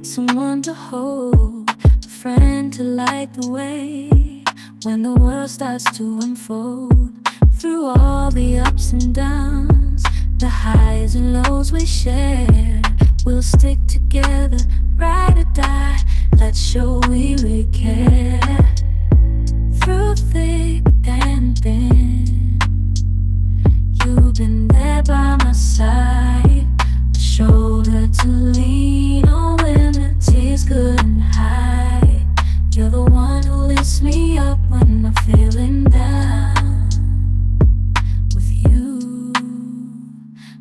need someone to hold, a friend to light the way when the world starts to unfold. Through all the ups and downs, the highs and lows we share, we'll stick together, ride or die. Let's show we really care. Through thick and thin, you've been there by my side, a shoulder to lean on when the tears couldn't hide. You're the one who lifts me up when I'm feeling down. With you,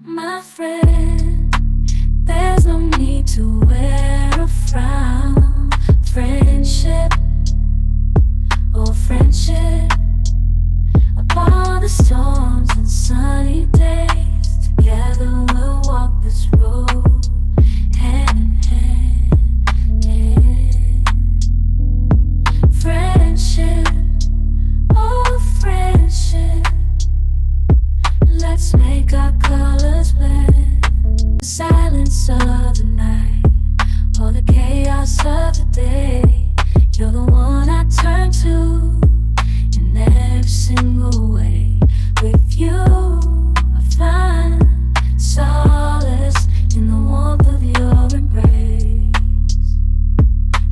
my friend, there's no need to wear a frown. Friendship, oh friendship, upon the storms and sunny days, together we'll walk this road, hand in hand, yeah. Friendship, oh friendship, let's make our colors blend. The silence of the night, or the chaos of the day, you're the one I turn to in every single way. With you, I find solace in the warmth of your embrace.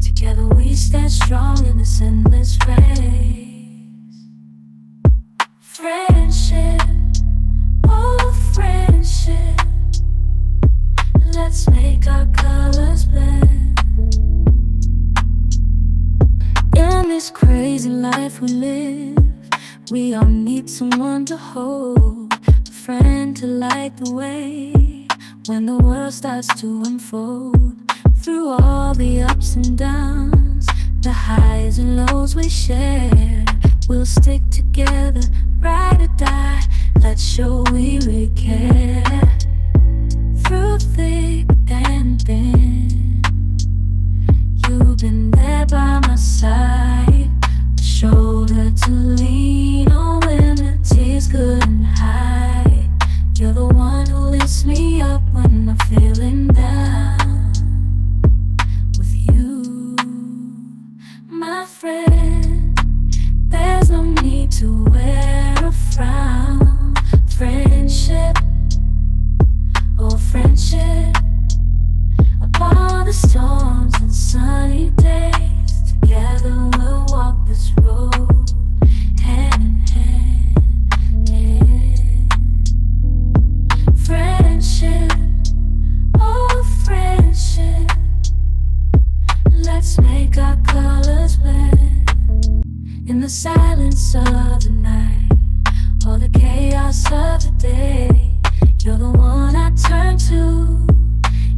Together we stand strong in this endless race. Friendship, oh friendship, let's make our colors blend. In this crazy life we live, we all need someone to hold, a friend to light the way when the world starts to unfold. Through all the ups and downs, the highs and lows we share, we'll stick together, ride or die. Let's show we really care. Through thick and thin, you've been there by my side, a shoulder to lean on when the tears couldn't hide. You're the one who lifts me up when I'm feeling down. With you, my friend, there's no need to wear a frown. Friendship, oh friendship, upon the storms and sunny days, together we'll walk this road, hand in hand, yeah. Friendship, oh friendship, let's make our colors blend. In the silence of the night, or the chaos of the day, you're the one I turn to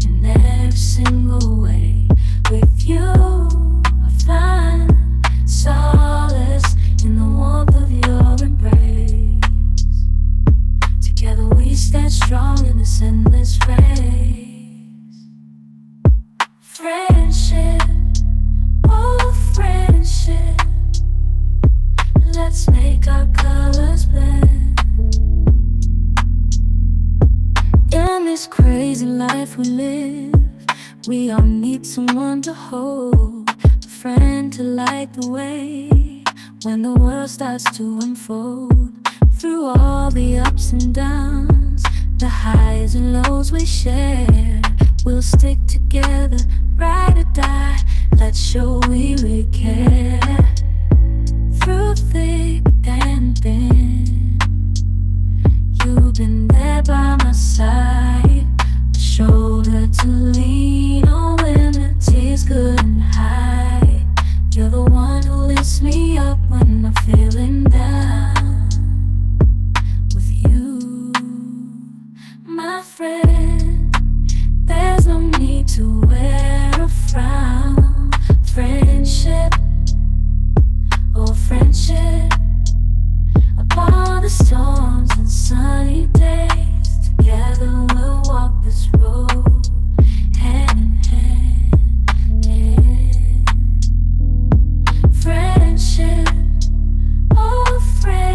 in every single way. With you, I find solace in the warmth of your embrace. Together we stand strong in this endless race. Friendship, oh friendship, let's make our colors blend. In this crazy life we live, we all need someone to hold, a friend to light the way when the world starts to unfold. Through all the ups and downs, the highs and lows we share, we'll stick together, ride or die. Let's show we really care. Through thick and thin, you've been there by my side, a shoulder to lean on when the tears couldn't hide. You're the one who lifts me up when I'm feeling down. With you, my friend, there's no need to wear a frown. Friendship, oh friendship, upon the storms and sunny days, together we'll walk this road, hand in hand, yeah. Friendship, oh friendship,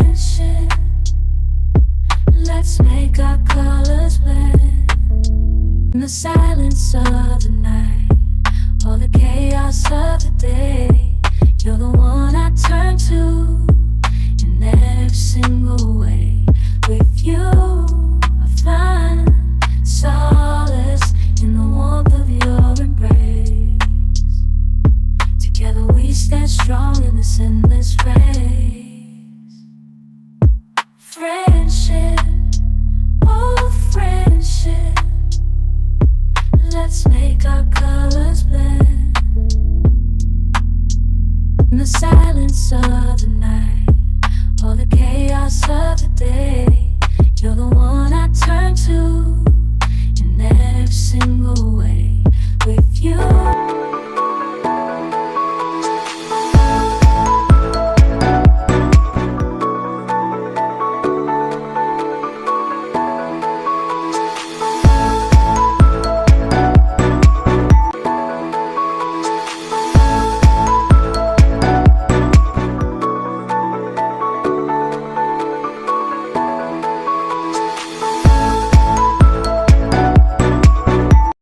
along in this endless race. Friendship, oh friendship, let's make our colors blend. In the silence of the night, or the chaos of the day, you're the one I turn to in every single way. With you